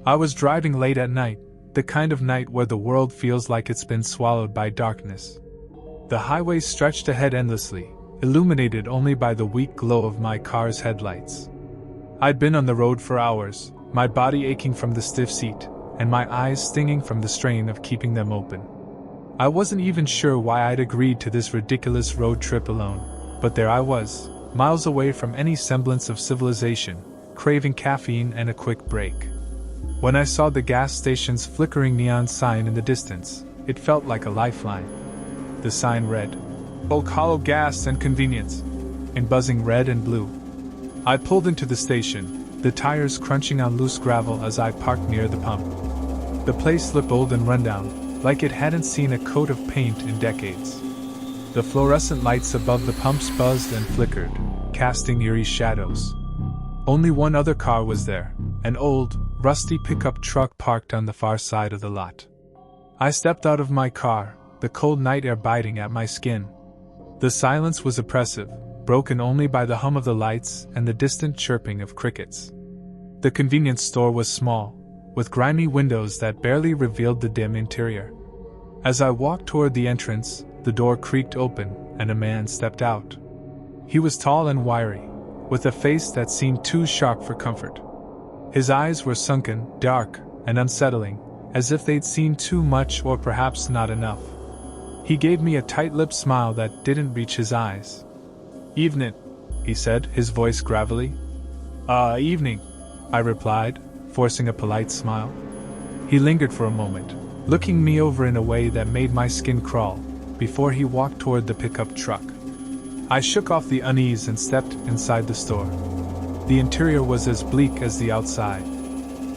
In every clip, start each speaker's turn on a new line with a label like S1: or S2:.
S1: I was driving late at night, the kind of night where the world feels like it's been swallowed by darkness. The highway stretched ahead endlessly, illuminated only by the weak glow of my car's headlights. I'd been on the road for hours, my body aching from the stiff seat, and my eyes stinging from the strain of keeping them open. I wasn't even sure why I'd agreed to this ridiculous road trip alone, but there I was, miles away from any semblance of civilization, craving caffeine and a quick break. When I saw the gas station's flickering neon sign in the distance, it felt like a lifeline. The sign read, "Bulk hollow gas and convenience," in buzzing red and blue. I pulled into the station, the tires crunching on loose gravel as I parked near the pump. The place looked old and rundown, like it hadn't seen a coat of paint in decades. The fluorescent lights above the pumps buzzed and flickered, casting eerie shadows. Only one other car was there, an old, rusty pickup truck parked on the far side of the lot. I stepped out of my car, the cold night air biting at my skin. The silence was oppressive, broken only by the hum of the lights and the distant chirping of crickets. The convenience store was small, with grimy windows that barely revealed the dim interior. As I walked toward the entrance, the door creaked open, and a man stepped out. He was tall and wiry, with a face that seemed too sharp for comfort. His eyes were sunken, dark, and unsettling, as if they'd seen too much or perhaps not enough. He gave me a tight-lipped smile that didn't reach his eyes. "Evening," he said, his voice gravelly. Evening," I replied, forcing a polite smile. He lingered for a moment, looking me over in a way that made my skin crawl, before he walked toward the pickup truck. I shook off the unease and stepped inside the store. The interior was as bleak as the outside.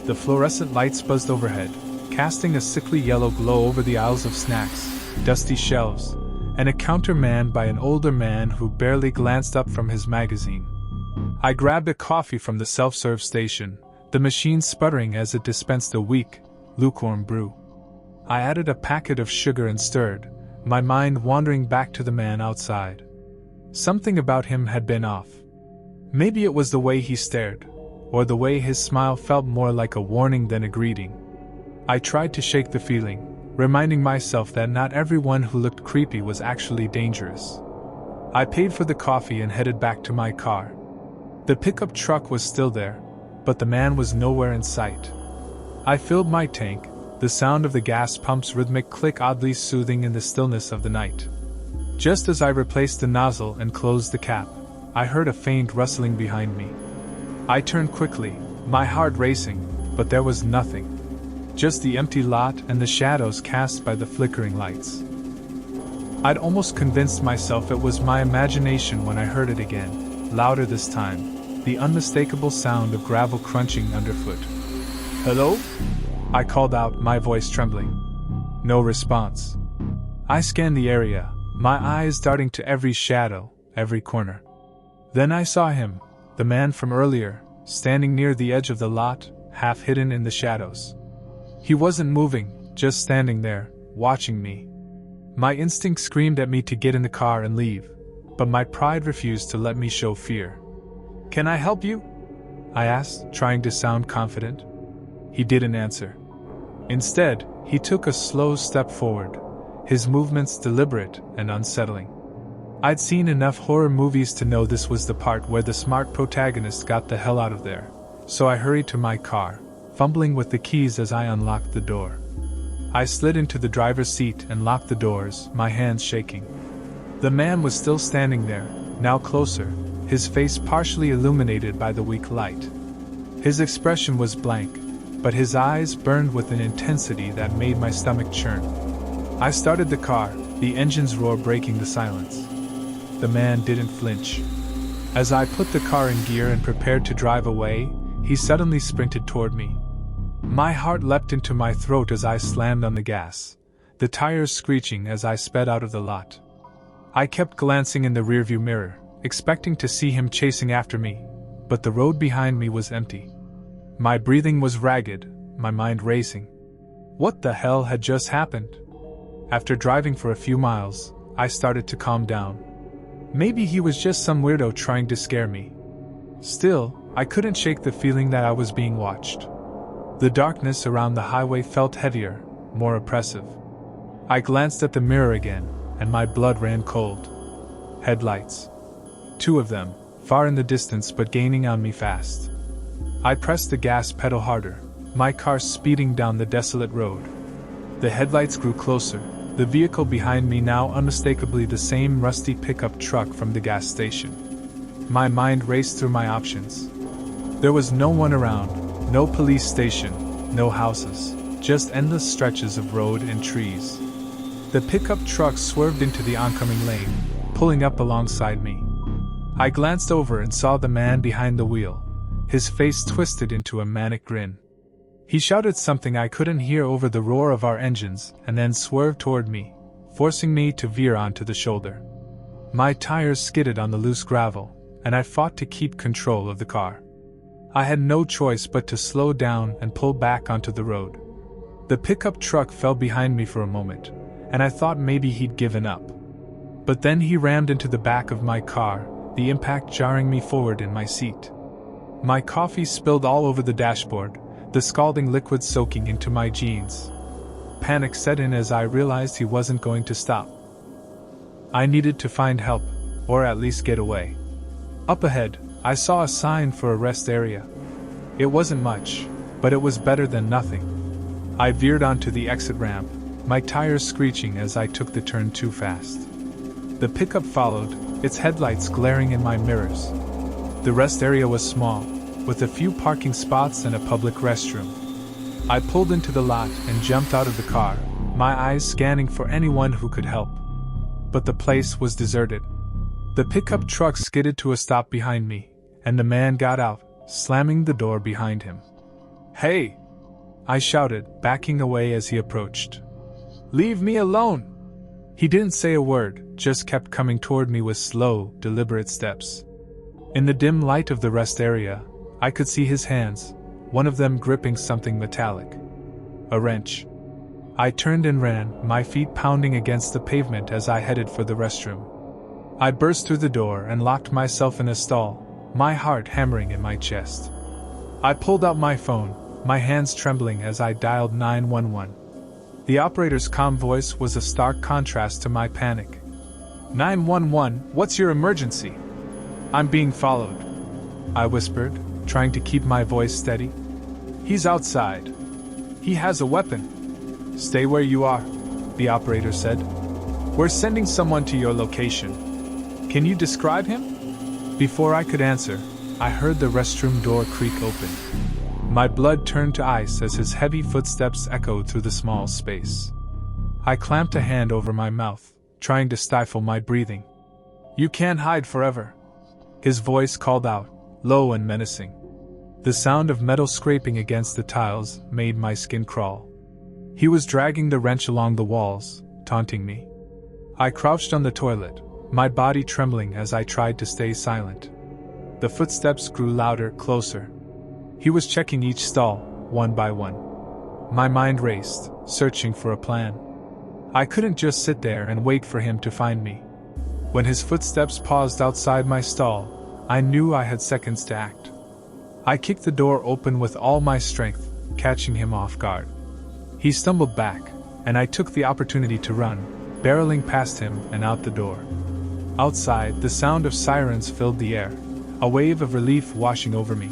S1: The fluorescent lights buzzed overhead, casting a sickly yellow glow over the aisles of snacks, dusty shelves, and a counter manned by an older man who barely glanced up from his magazine. I grabbed a coffee from the self-serve station, the machine sputtering as it dispensed a weak, lukewarm brew. I added a packet of sugar and stirred, my mind wandering back to the man outside. Something about him had been off. Maybe it was the way he stared, or the way his smile felt more like a warning than a greeting. I tried to shake the feeling, reminding myself that not everyone who looked creepy was actually dangerous. I paid for the coffee and headed back to my car. The pickup truck was still there, but the man was nowhere in sight. I filled my tank, the sound of the gas pump's rhythmic click oddly soothing in the stillness of the night. Just as I replaced the nozzle and closed the cap, I heard a faint rustling behind me. I turned quickly, my heart racing, but there was nothing. Just the empty lot and the shadows cast by the flickering lights. I'd almost convinced myself it was my imagination when I heard it again, louder this time, the unmistakable sound of gravel crunching underfoot. "Hello?" I called out, my voice trembling. No response. I scanned the area, my eyes darting to every shadow, every corner. Then I saw him, the man from earlier, standing near the edge of the lot, half hidden in the shadows. He wasn't moving, just standing there, watching me. My instinct screamed at me to get in the car and leave, but my pride refused to let me show fear. "Can I help you?" I asked, trying to sound confident. He didn't answer. Instead, he took a slow step forward, his movements deliberate and unsettling. I'd seen enough horror movies to know this was the part where the smart protagonist got the hell out of there, so I hurried to my car, fumbling with the keys as I unlocked the door. I slid into the driver's seat and locked the doors, my hands shaking. The man was still standing there, now closer, his face partially illuminated by the weak light. His expression was blank, but his eyes burned with an intensity that made my stomach churn. I started the car, the engine's roar breaking the silence. The man didn't flinch. As I put the car in gear and prepared to drive away, he suddenly sprinted toward me. My heart leapt into my throat as I slammed on the gas, the tires screeching as I sped out of the lot. I kept glancing in the rearview mirror, expecting to see him chasing after me, but the road behind me was empty. My breathing was ragged, my mind racing. What the hell had just happened? After driving for a few miles, I started to calm down. Maybe he was just some weirdo trying to scare me. Still, I couldn't shake the feeling that I was being watched. The darkness around the highway felt heavier, more oppressive. I glanced at the mirror again, and my blood ran cold. Headlights. 2 of them, far in the distance but gaining on me fast. I pressed the gas pedal harder, my car speeding down the desolate road. The headlights grew closer, the vehicle behind me now unmistakably the same rusty pickup truck from the gas station. My mind raced through my options. There was no one around, no police station, no houses, just endless stretches of road and trees. The pickup truck swerved into the oncoming lane, pulling up alongside me. I glanced over and saw the man behind the wheel, his face twisted into a manic grin. He shouted something I couldn't hear over the roar of our engines and then swerved toward me, forcing me to veer onto the shoulder. My tires skidded on the loose gravel, and I fought to keep control of the car. I had no choice but to slow down and pull back onto the road. The pickup truck fell behind me for a moment, and I thought maybe he'd given up. But then he rammed into the back of my car, the impact jarring me forward in my seat. My coffee spilled all over the dashboard, the scalding liquid soaking into my jeans. Panic set in as I realized he wasn't going to stop. I needed to find help, or at least get away. Up ahead, I saw a sign for a rest area. It wasn't much, but it was better than nothing. I veered onto the exit ramp, my tires screeching as I took the turn too fast. The pickup followed, its headlights glaring in my mirrors. The rest area was small, with a few parking spots and a public restroom. I pulled into the lot and jumped out of the car, my eyes scanning for anyone who could help. But the place was deserted. The pickup truck skidded to a stop behind me, and the man got out, slamming the door behind him. "Hey!" I shouted, backing away as he approached. "Leave me alone!" He didn't say a word, just kept coming toward me with slow, deliberate steps. In the dim light of the rest area, I could see his hands, one of them gripping something metallic. A wrench. I turned and ran, my feet pounding against the pavement as I headed for the restroom. I burst through the door and locked myself in a stall, my heart hammering in my chest. I pulled out my phone, my hands trembling as I dialed 911. The operator's calm voice was a stark contrast to my panic. "911, what's your emergency?" "I'm being followed," I whispered, trying to keep my voice steady. "He's outside. He has a weapon." "Stay where you are," the operator said. "We're sending someone to your location. Can you describe him?" Before I could answer, I heard the restroom door creak open. My blood turned to ice as his heavy footsteps echoed through the small space. I clamped a hand over my mouth, trying to stifle my breathing. "You can't hide forever," his voice called out, low and menacing. The sound of metal scraping against the tiles made my skin crawl. He was dragging the wrench along the walls, taunting me. I crouched on the toilet, my body trembling as I tried to stay silent. The footsteps grew louder, closer. He was checking each stall, one by one. My mind raced, searching for a plan. I couldn't just sit there and wait for him to find me. When his footsteps paused outside my stall, I knew I had seconds to act. I kicked the door open with all my strength, catching him off guard. He stumbled back, and I took the opportunity to run, barreling past him and out the door. Outside, the sound of sirens filled the air, a wave of relief washing over me.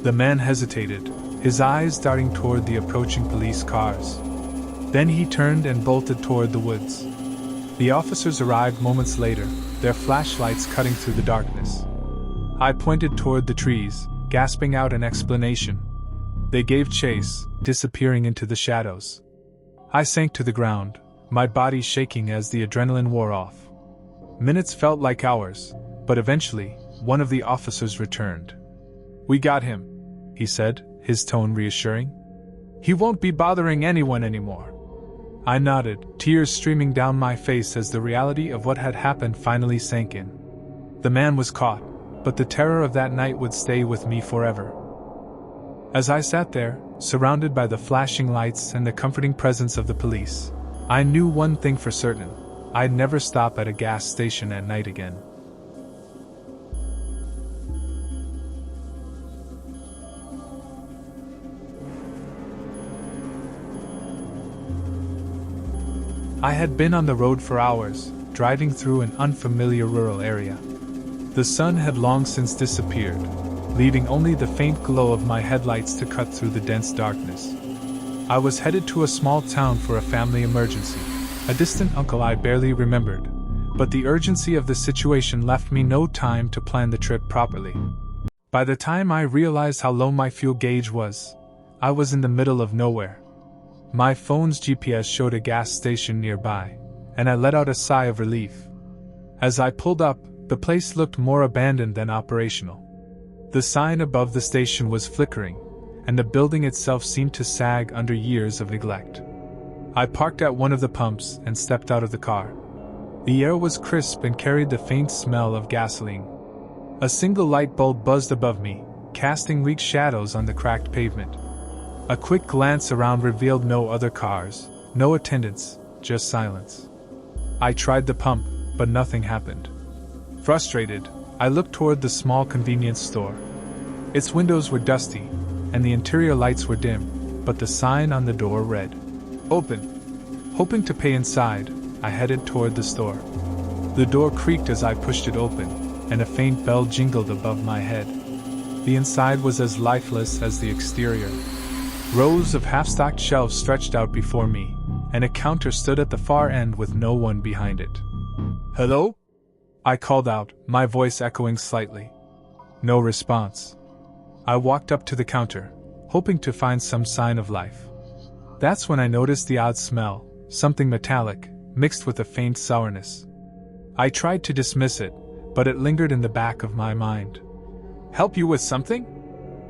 S1: The man hesitated, his eyes darting toward the approaching police cars. Then he turned and bolted toward the woods. The officers arrived moments later, their flashlights cutting through the darkness. I pointed toward the trees, gasping out an explanation. They gave chase, disappearing into the shadows. I sank to the ground, my body shaking as the adrenaline wore off. Minutes felt like hours, but eventually, one of the officers returned. "We got him," he said, his tone reassuring. "He won't be bothering anyone anymore." I nodded, tears streaming down my face as the reality of what had happened finally sank in. The man was caught, but the terror of that night would stay with me forever. As I sat there, surrounded by the flashing lights and the comforting presence of the police, I knew one thing for certain: I'd never stop at a gas station at night again. I had been on the road for hours, driving through an unfamiliar rural area. The sun had long since disappeared, leaving only the faint glow of my headlights to cut through the dense darkness. I was headed to a small town for a family emergency, a distant uncle I barely remembered, but the urgency of the situation left me no time to plan the trip properly. By the time I realized how low my fuel gauge was, I was in the middle of nowhere. My phone's GPS showed a gas station nearby, and I let out a sigh of relief. As I pulled up, the place looked more abandoned than operational. The sign above the station was flickering, and the building itself seemed to sag under years of neglect. I parked at one of the pumps and stepped out of the car. The air was crisp and carried the faint smell of gasoline. A single light bulb buzzed above me, casting weak shadows on the cracked pavement. A quick glance around revealed no other cars, no attendants, just silence. I tried the pump, but nothing happened. Frustrated, I looked toward the small convenience store. Its windows were dusty, and the interior lights were dim, but the sign on the door read, "Open." Hoping to pay inside, I headed toward the store. The door creaked as I pushed it open, and a faint bell jingled above my head. The inside was as lifeless as the exterior. Rows of half-stocked shelves stretched out before me, and a counter stood at the far end with no one behind it. "Hello?" I called out, my voice echoing slightly. No response. I walked up to the counter, hoping to find some sign of life. That's when I noticed the odd smell, something metallic, mixed with a faint sourness. I tried to dismiss it, but it lingered in the back of my mind. "Help you with something?"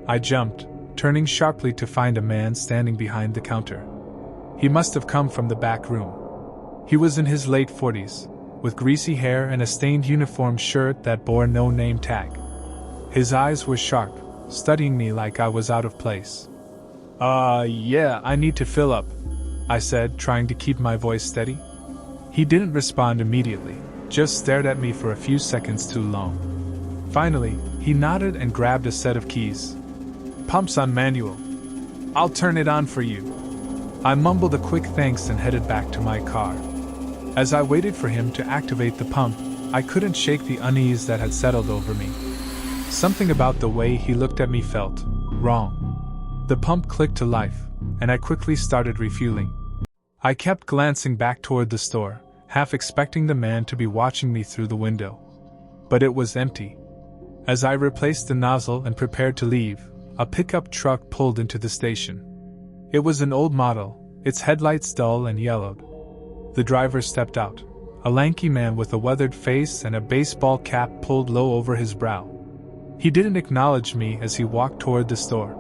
S1: I jumped, turning sharply to find a man standing behind the counter. He must have come from the back room. He was in his late 40s, with greasy hair and a stained uniform shirt that bore no name tag. His eyes were sharp, studying me like I was out of place. Yeah, I need to fill up," I said, trying to keep my voice steady. He didn't respond immediately, just stared at me for a few seconds too long. Finally, he nodded and grabbed a set of keys. "Pump's on manual. I'll turn it on for you." I mumbled a quick thanks and headed back to my car. As I waited for him to activate the pump, I couldn't shake the unease that had settled over me. Something about the way he looked at me felt wrong. The pump clicked to life, and I quickly started refueling. I kept glancing back toward the store, half expecting the man to be watching me through the window. But it was empty. As I replaced the nozzle and prepared to leave, a pickup truck pulled into the station. It was an old model, its headlights dull and yellowed. The driver stepped out, a lanky man with a weathered face and a baseball cap pulled low over his brow. He didn't acknowledge me as he walked toward the store.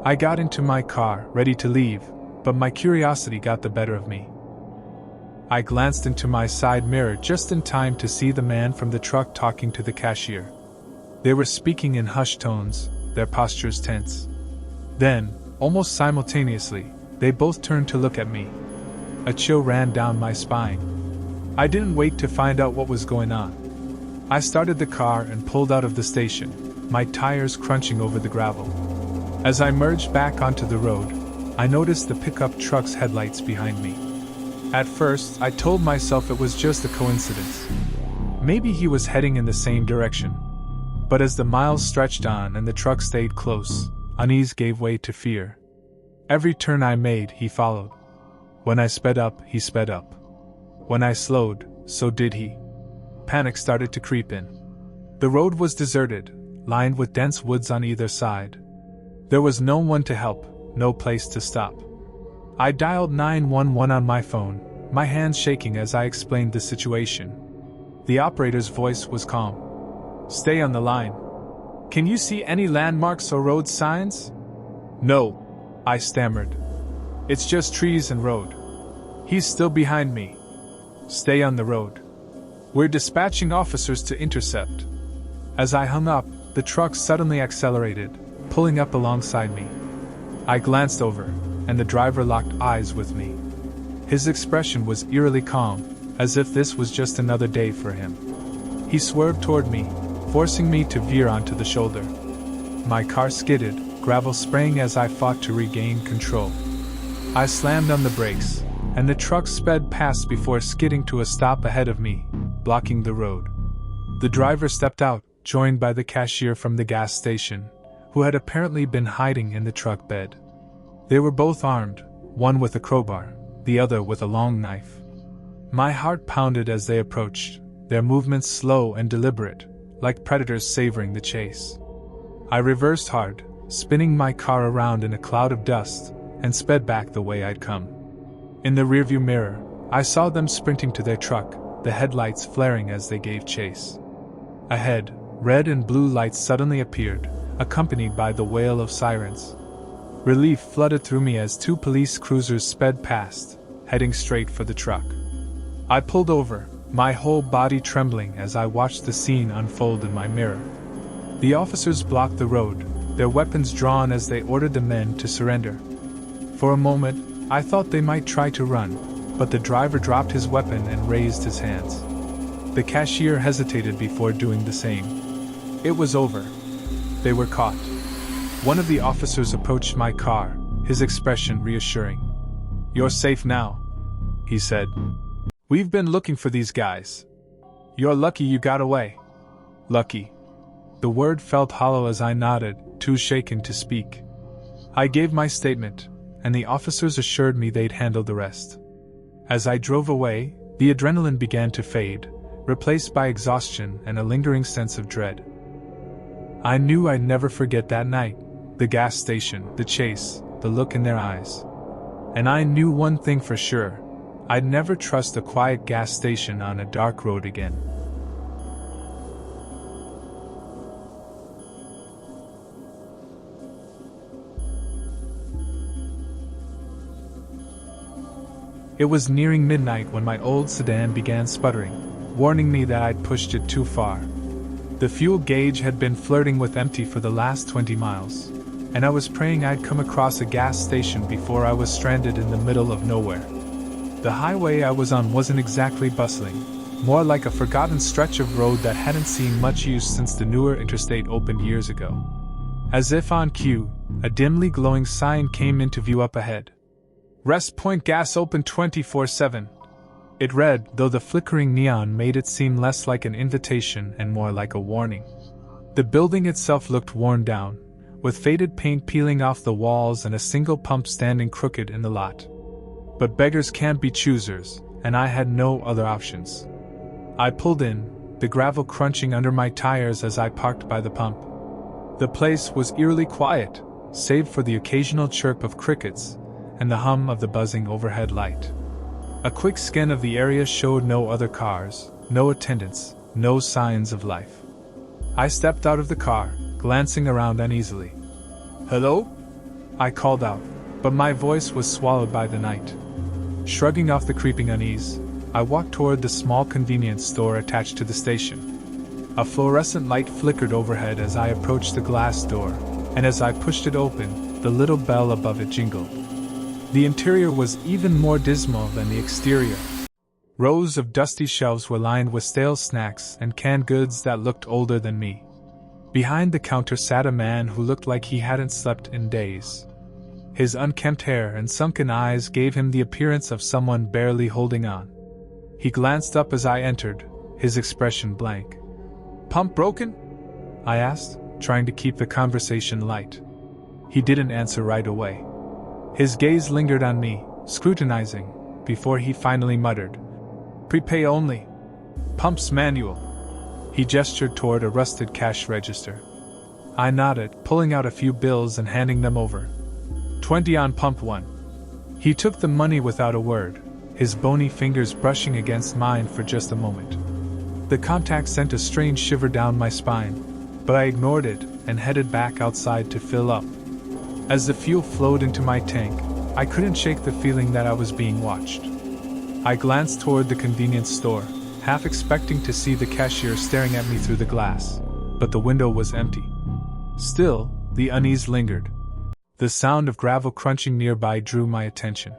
S1: I got into my car, ready to leave, but my curiosity got the better of me. I glanced into my side mirror just in time to see the man from the truck talking to the cashier. They were speaking in hushed tones, their postures tense. Then, almost simultaneously, they both turned to look at me. A chill ran down my spine. I didn't wait to find out what was going on. I started the car and pulled out of the station, my tires crunching over the gravel. As I merged back onto the road, I noticed the pickup truck's headlights behind me. At first, I told myself it was just a coincidence. Maybe he was heading in the same direction. But as the miles stretched on and the truck stayed close, unease gave way to fear. Every turn I made, he followed. When I sped up, he sped up. When I slowed, so did he. Panic started to creep in. The road was deserted, lined with dense woods on either side. There was no one to help, no place to stop. I dialed 911 on my phone, my hands shaking as I explained the situation. The operator's voice was calm. "Stay on the line. Can you see any landmarks or road signs?" "No," I stammered. "It's just trees and road." "He's still behind me." "Stay on the road. We're dispatching officers to intercept." As I hung up, the truck suddenly accelerated, pulling up alongside me. I glanced over, and the driver locked eyes with me. His expression was eerily calm, as if this was just another day for him. He swerved toward me, forcing me to veer onto the shoulder. My car skidded, gravel spraying as I fought to regain control. I slammed on the brakes, and the truck sped past before skidding to a stop ahead of me, blocking the road. The driver stepped out, joined by the cashier from the gas station, who had apparently been hiding in the truck bed. They were both armed, one with a crowbar, the other with a long knife. My heart pounded as they approached, their movements slow and deliberate, like predators savoring the chase. I reversed hard, spinning my car around in a cloud of dust, and sped back the way I'd come. In the rearview mirror, I saw them sprinting to their truck, the headlights flaring as they gave chase. Ahead, red and blue lights suddenly appeared, accompanied by the wail of sirens. Relief flooded through me as two police cruisers sped past, heading straight for the truck. I pulled over, my whole body trembling as I watched the scene unfold in my mirror. The officers blocked the road, their weapons drawn as they ordered the men to surrender. For a moment, I thought they might try to run, but the driver dropped his weapon and raised his hands. The cashier hesitated before doing the same. It was over. They were caught. One of the officers approached my car, his expression reassuring. "You're safe now," he said. "We've been looking for these guys. You're lucky you got away." Lucky. The word felt hollow as I nodded, too shaken to speak. I gave my statement, and the officers assured me they'd handle the rest. As I drove away, the adrenaline began to fade, replaced by exhaustion and a lingering sense of dread. I knew I'd never forget that night, the gas station, the chase, the look in their eyes. And I knew one thing for sure: I'd never trust a quiet gas station on a dark road again. It was nearing midnight when my old sedan began sputtering, warning me that I'd pushed it too far. The fuel gauge had been flirting with empty for the last 20 miles, and I was praying I'd come across a gas station before I was stranded in the middle of nowhere. The highway I was on wasn't exactly bustling, more like a forgotten stretch of road that hadn't seen much use since the newer interstate opened years ago. As if on cue, a dimly glowing sign came into view up ahead. "Rest Point Gas open 24/7. It read, though the flickering neon made it seem less like an invitation and more like a warning. The building itself looked worn down, with faded paint peeling off the walls and a single pump standing crooked in the lot. But beggars can't be choosers, and I had no other options. I pulled in, the gravel crunching under my tires as I parked by the pump. The place was eerily quiet, save for the occasional chirp of crickets and the hum of the buzzing overhead light. A quick scan of the area showed no other cars, no attendants, no signs of life. I stepped out of the car, glancing around uneasily. "Hello?" I called out, but my voice was swallowed by the night. Shrugging off the creeping unease, I walked toward the small convenience store attached to the station. A fluorescent light flickered overhead as I approached the glass door, and as I pushed it open, the little bell above it jingled. The interior was even more dismal than the exterior. Rows of dusty shelves were lined with stale snacks and canned goods that looked older than me. Behind the counter sat a man who looked like he hadn't slept in days. His unkempt hair and sunken eyes gave him the appearance of someone barely holding on. He glanced up as I entered, his expression blank. "Pump broken?" I asked, trying to keep the conversation light. He didn't answer right away. His gaze lingered on me, scrutinizing, before he finally muttered, "Prepay only. Pump's manual." He gestured toward a rusted cash register. I nodded, pulling out a few bills and handing them over. 20 on pump 1. He took the money without a word, his bony fingers brushing against mine for just a moment. The contact sent a strange shiver down my spine, but I ignored it and headed back outside to fill up. As the fuel flowed into my tank, I couldn't shake the feeling that I was being watched. I glanced toward the convenience store, half expecting to see the cashier staring at me through the glass, but the window was empty. Still, the unease lingered. The sound of gravel crunching nearby drew my attention.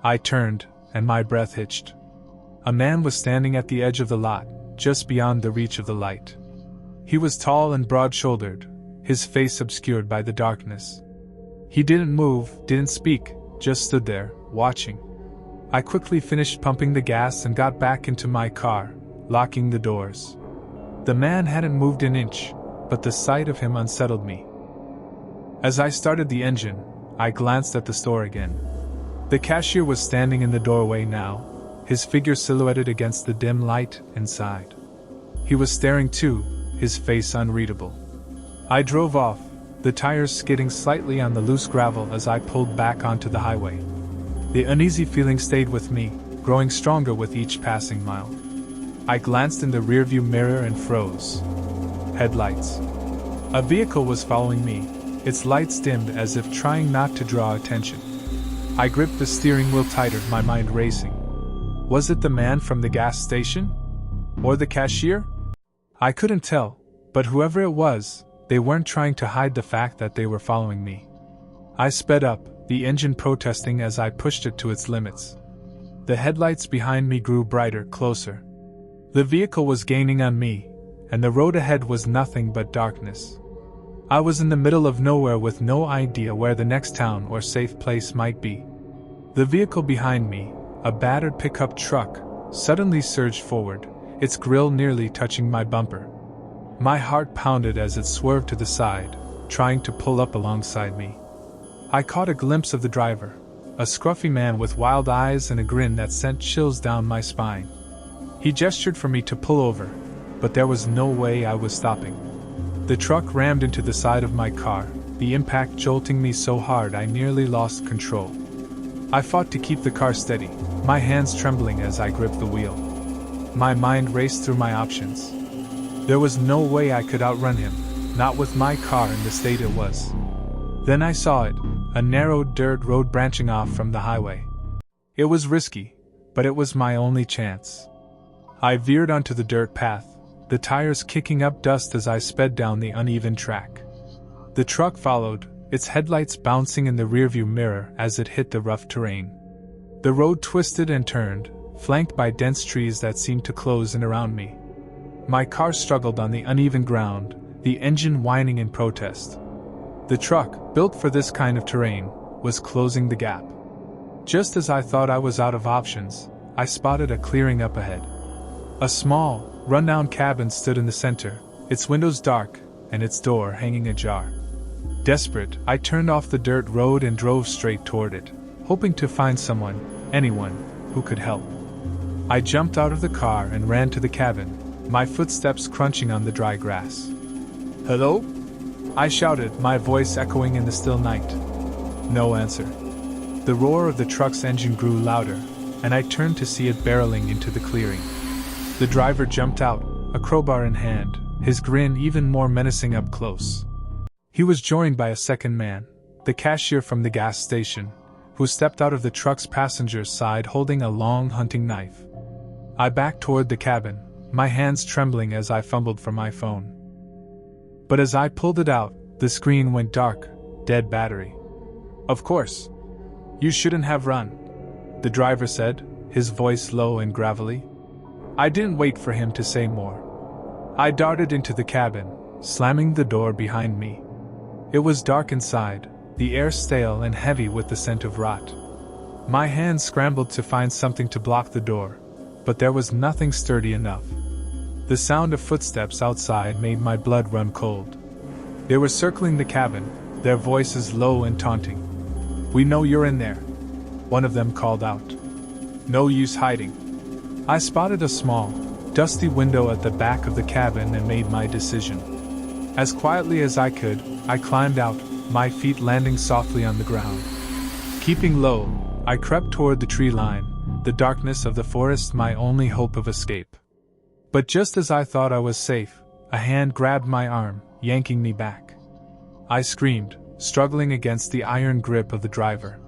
S1: I turned, and my breath hitched. A man was standing at the edge of the lot, just beyond the reach of the light. He was tall and broad-shouldered, his face obscured by the darkness. He didn't move, didn't speak, just stood there, watching. I quickly finished pumping the gas and got back into my car, locking the doors. The man hadn't moved an inch, but the sight of him unsettled me. As I started the engine, I glanced at the store again. The cashier was standing in the doorway now, his figure silhouetted against the dim light inside. He was staring too, his face unreadable. I drove off, the tires skidding slightly on the loose gravel as I pulled back onto the highway. The uneasy feeling stayed with me, growing stronger with each passing mile. I glanced in the rearview mirror and froze. Headlights. A vehicle was following me, its lights dimmed as if trying not to draw attention. I gripped the steering wheel tighter, my mind racing. Was it the man from the gas station? Or the cashier? I couldn't tell, but whoever it was, they weren't trying to hide the fact that they were following me. I sped up, the engine protesting as I pushed it to its limits. The headlights behind me grew brighter, closer. The vehicle was gaining on me, and the road ahead was nothing but darkness. I was in the middle of nowhere with no idea where the next town or safe place might be. The vehicle behind me, a battered pickup truck, suddenly surged forward, its grille nearly touching my bumper. My heart pounded as it swerved to the side, trying to pull up alongside me. I caught a glimpse of the driver, a scruffy man with wild eyes and a grin that sent chills down my spine. He gestured for me to pull over, but there was no way I was stopping. The truck rammed into the side of my car, the impact jolting me so hard I nearly lost control. I fought to keep the car steady, my hands trembling as I gripped the wheel. My mind raced through my options. There was no way I could outrun him, not with my car in the state it was. Then I saw it, a narrow dirt road branching off from the highway. It was risky, but it was my only chance. I veered onto the dirt path, the tires kicking up dust as I sped down the uneven track. The truck followed, its headlights bouncing in the rearview mirror as it hit the rough terrain. The road twisted and turned, flanked by dense trees that seemed to close in around me. My car struggled on the uneven ground, the engine whining in protest. The truck, built for this kind of terrain, was closing the gap. Just as I thought I was out of options, I spotted a clearing up ahead. A small, rundown cabin stood in the center, its windows dark, and its door hanging ajar. Desperate, I turned off the dirt road and drove straight toward it, hoping to find someone, anyone, who could help. I jumped out of the car and ran to the cabin, my footsteps crunching on the dry grass. "Hello?" I shouted, my voice echoing in the still night. No answer. The roar of the truck's engine grew louder, and I turned to see it barreling into the clearing. The driver jumped out, a crowbar in hand, his grin even more menacing up close. He was joined by a second man, the cashier from the gas station, who stepped out of the truck's passenger's side holding a long hunting knife. I backed toward the cabin, my hands trembling as I fumbled for my phone. But as I pulled it out, the screen went dark, dead battery. "Of course. You shouldn't have run," the driver said, his voice low and gravelly. I didn't wait for him to say more. I darted into the cabin, slamming the door behind me. It was dark inside, the air stale and heavy with the scent of rot. My hands scrambled to find something to block the door, but there was nothing sturdy enough. The sound of footsteps outside made my blood run cold. They were circling the cabin, their voices low and taunting. "We know you're in there," one of them called out. "No use hiding." I spotted a small, dusty window at the back of the cabin and made my decision. As quietly as I could, I climbed out, my feet landing softly on the ground. Keeping low, I crept toward the tree line, the darkness of the forest my only hope of escape. But just as I thought I was safe, a hand grabbed my arm, yanking me back. I screamed, struggling against the iron grip of the driver.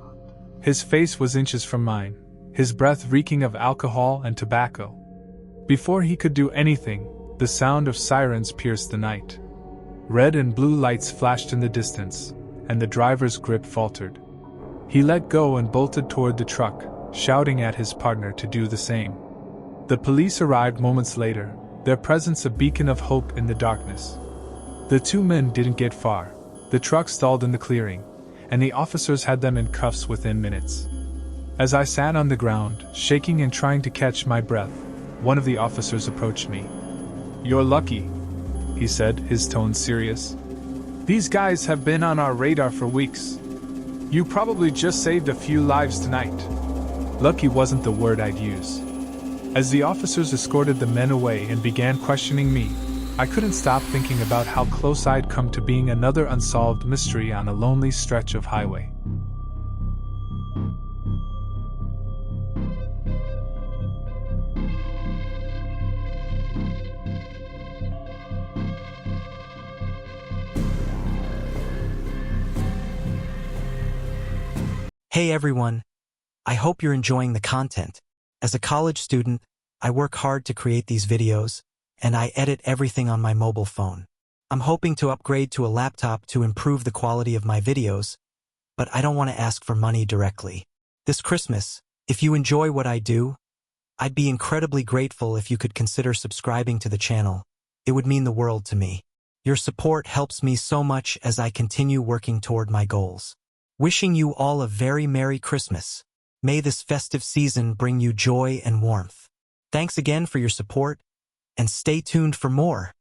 S1: His face was inches from mine, his breath reeking of alcohol and tobacco. Before he could do anything, the sound of sirens pierced the night. Red and blue lights flashed in the distance, and the driver's grip faltered. He let go and bolted toward the truck, shouting at his partner to do the same. The police arrived moments later, their presence a beacon of hope in the darkness. The two men didn't get far. The truck stalled in the clearing, and the officers had them in cuffs within minutes. As I sat on the ground, shaking and trying to catch my breath, one of the officers approached me. "You're lucky," he said, his tone serious. "These guys have been on our radar for weeks. You probably just saved a few lives tonight." Lucky wasn't the word I'd use. As the officers escorted the men away and began questioning me, I couldn't stop thinking about how close I'd come to being another unsolved mystery on a lonely stretch of highway.
S2: Hey everyone, I hope you're enjoying the content. As a college student, I work hard to create these videos, and I edit everything on my mobile phone. I'm hoping to upgrade to a laptop to improve the quality of my videos, but I don't want to ask for money directly. This Christmas, if you enjoy what I do, I'd be incredibly grateful if you could consider subscribing to the channel. It would mean the world to me. Your support helps me so much as I continue working toward my goals. Wishing you all a very Merry Christmas. May this festive season bring you joy and warmth. Thanks again for your support, and stay tuned for more.